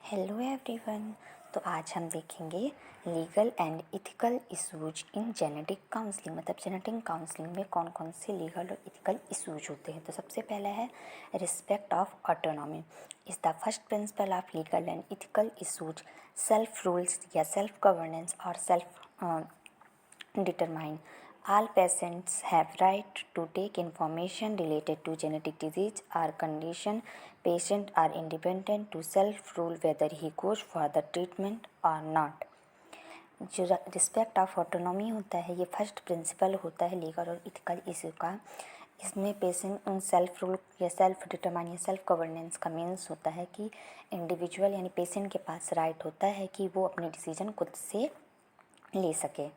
Hello everyone. तो आज हम देखेंगे legal and ethical issues in genetic counselling. मतलब जेनेटिक काउंसलिंग में कौन कौन से लीगल और इथिकल इश्यूज होते हैं। तो सबसे पहला है respect of autonomy is the first principle of legal and ethical issues. Self rules या सेल्फ गवर्नेंस और self determine. All patients have right to take information related to genetic disease or condition. Patients are independent to self-rule whether he goes for the treatment or not. जो respect of autonomy होता है ये first principle होता है legal और ethical issue का। इसमें patient self rule या सेल्फ डिटरमाइन या सेल्फ गवर्नेंस का मीन्स होता है कि इंडिविजुअल यानी पेशेंट के पास राइट होता है कि वो अपने डिसीजन खुद से ले सके,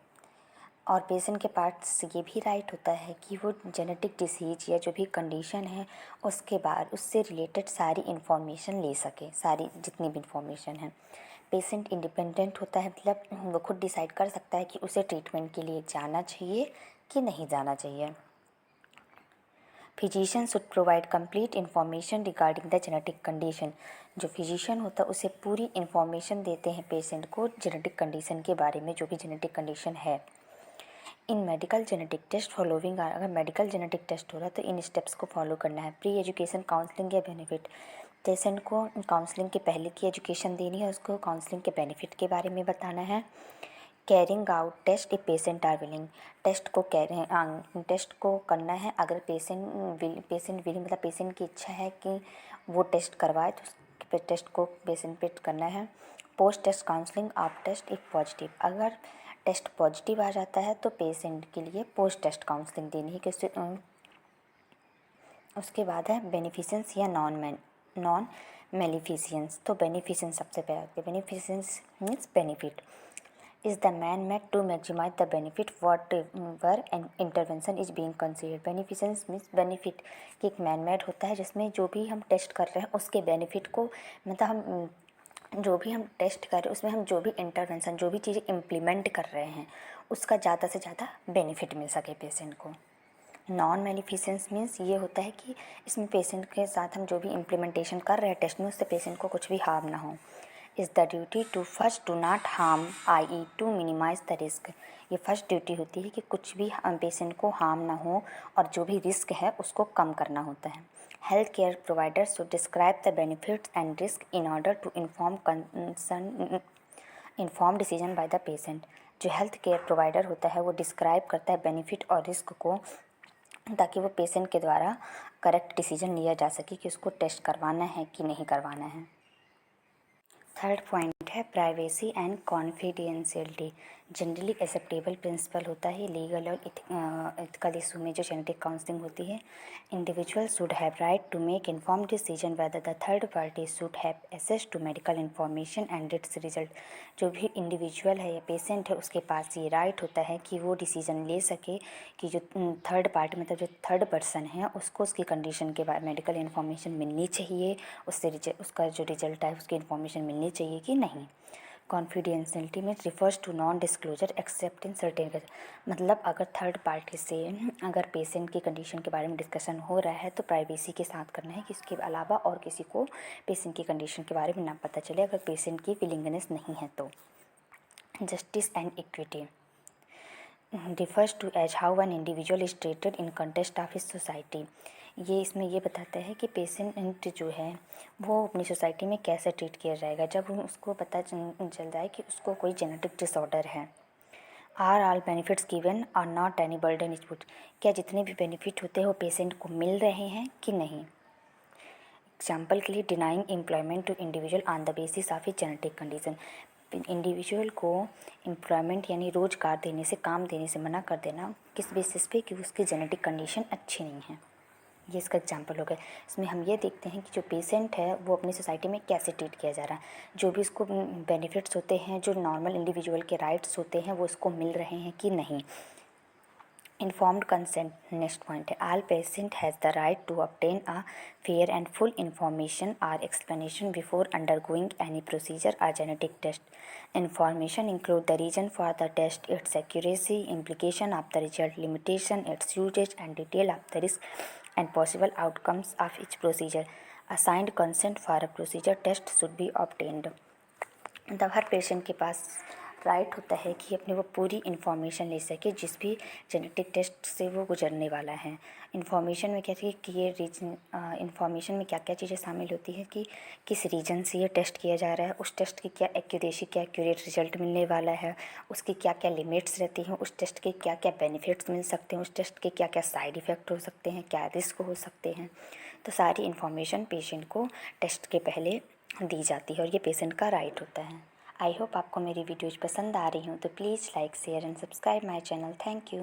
और पेशेंट के पास ये भी राइट होता है कि वो जेनेटिक डिसीज या जो भी कंडीशन है उसके बाद उससे रिलेटेड सारी इन्फॉर्मेशन ले सके, सारी जितनी भी इन्फॉर्मेशन है। पेशेंट इंडिपेंडेंट होता है, मतलब वो खुद डिसाइड कर सकता है कि उसे ट्रीटमेंट के लिए जाना चाहिए कि नहीं जाना चाहिए। Physician should provide complete information regarding the genetic condition. जो फिजिशियन होता है उसे पूरी इन्फॉर्मेशन देते हैं पेशेंट को जेनेटिक कंडीशन के बारे में, जो भी जेनेटिक कंडीशन है। In medical genetic test following, अगर मेडिकल जेनेटिक टेस्ट हो रहा है तो इन स्टेप्स को फॉलो करना है। प्री एजुकेशन काउंसलिंग या बेनिफिट, पेशेंट को काउंसलिंग के पहले की एजुकेशन देनी है, उसको काउंसलिंग के बेनिफिट के बारे में बताना है। Carrying out test if patient are willing, test को करना है अगर पेशेंट विलिंग मतलब पेशेंट की इच्छा है कि वो टेस्ट करवाए तो टेस्ट को पेशेंट पे करना है। Post test counselling of test if positive, अगर टेस्ट पॉजिटिव आ जाता है तो पेशेंट के लिए पोस्ट टेस्ट काउंसलिंग देनी है कि उसके बाद है बेनिफिशेंस या नॉन मेलिफिशियंस। तो बेनिफिशेंस सबसे पहले, beneficence means benefit is the man made to maximise the benefit whatever an intervention is being considered. Beneficence means benefit कि एक मैन मेड होता है जिसमें जो भी हम टेस्ट कर रहे हैं उसके बेनिफिट को, मतलब हम जो भी हम टेस्ट कर रहे हैं उसमें हम जो भी इंटरवेंशन जो भी चीज़ें इम्प्लीमेंट कर रहे हैं उसका ज़्यादा से ज़्यादा बेनिफिट मिल सके पेशेंट को। नॉन मेलिफिशेंस मीन्स ये होता है कि इसमें पेशेंट के साथ हम जो भी इम्प्लीमेंटेशन कर रहे हैं टेस्ट में उससे पेशेंट को कुछ भी हार्म ना हो। Is the duty to first to not harm I to minimise the risk. ये फर्स्ट ड्यूटी होती है कि कुछ भी पेशेंट को हार्म ना हो और जो भी रिस्क है उसको कम करना होता है। Health care providers should describe the benefits and risk in order to inform decision by the patient. जो हेल्थ केयर प्रोवाइडर होता है वो डिस्क्राइब करता है बेनिफिट और रिस्क को ताकि वो पेशेंट के द्वारा करेक्ट डिसीजन लिया जा सके कि उसको टेस्ट करवाना है कि नहीं करवाना है। थर्ड पॉइंट है privacy and confidentiality. Generally acceptable principle होता है लीगल और इथिकल इशू में जो जेनेटिक काउंसलिंग होती है। Individual should have right to make inform decision whether the third party should have access to medical information and its result. जो भी individual है या पेशेंट है उसके पास ये राइट होता है कि वो डिसीजन ले सके कि जो थर्ड पार्टी मतलब जो थर्ड पर्सन है उसको उसकी कंडीशन के बारे में मेडिकल इन्फॉर्मेशन मिलनी चाहिए, उससे उसका जो रिजल्ट है उसकी इन्फॉर्मेशन मिलनी चाहिए कि नहीं। कॉन्फिडेंशियलिटी में refers to non disclosure except in certain, मतलब अगर थर्ड पार्टी से अगर पेशेंट की कंडीशन के बारे में डिस्कशन हो रहा है तो प्राइवेसी के साथ करना है कि इसके अलावा और किसी को पेशेंट की कंडीशन के बारे में ना पता चले अगर पेशेंट की विलिंगनेस नहीं है तो। Justice and equity refers to as how an individual is treated in context of his society। ये इसमें ये बताता है कि पेशेंट जो है वो अपनी सोसाइटी में कैसे ट्रीट किया जाएगा जब उसको पता चल जाए कि उसको कोई जेनेटिक डिसऑर्डर है। Are all benefits given are not any burden is put, क्या जितने भी बेनिफिट होते हैं वो पेशेंट को मिल रहे हैं कि नहीं। एग्जाम्पल के लिए denying employment to individual on the basis of a genetic condition. Individual को एम्प्लॉयमेंट यानी रोज़गार देने से, काम देने से मना कर देना किस बेसिस पे कि उसकी जेनेटिक कंडीशन अच्छी नहीं है। ये इसका एग्जांपल हो गया। इसमें हम ये देखते हैं कि जो पेशेंट है वो अपनी सोसाइटी में कैसे ट्रीट किया जा रहा है, जो भी उसको बेनिफिट्स होते हैं, जो नॉर्मल इंडिविजुअल के राइट्स होते हैं वो उसको मिल रहे हैं कि नहीं। इन्फॉर्म्ड कंसेंट नेक्स्ट पॉइंट है। All patient has the right to obtain a fair and full information और explanation before undergoing any procedure और genetic test. Information include the reason for the test, its accuracy, implication of the result, limitation, its usage and detail of the risk and possible outcomes of each procedure। Assigned consent for a procedure test should be obtained. मतलब हर patient के पास right होता है कि अपनी वो पूरी information ले सके जिस भी जेनेटिक टेस्ट से वो गुजरने वाला है। इन्फॉर्मेशन में क्या थी कि ये रीजन इन्फॉर्मेशन में क्या क्या चीज़ें शामिल होती है कि किस रीजन से ये टेस्ट किया जा रहा है, उस टेस्ट की क्या एक्यूरेसी, क्या एक्यूरेट रिजल्ट मिलने वाला है, उसकी क्या क्या लिमिट्स रहती हैं, उस टेस्ट के क्या क्या बेनिफिट्स मिल सकते हैं, उस टेस्ट के क्या क्या साइड इफ़ेक्ट हो सकते हैं, क्या रिस्क हो सकते हैं। तो सारी इन्फॉर्मेशन पेशेंट को टेस्ट के पहले दी जाती है और ये पेशेंट का राइट होता है। आई होप आपको मेरी वीडियोज़ पसंद आ रही हूँ, तो please like share and subscribe my channel. Thank you.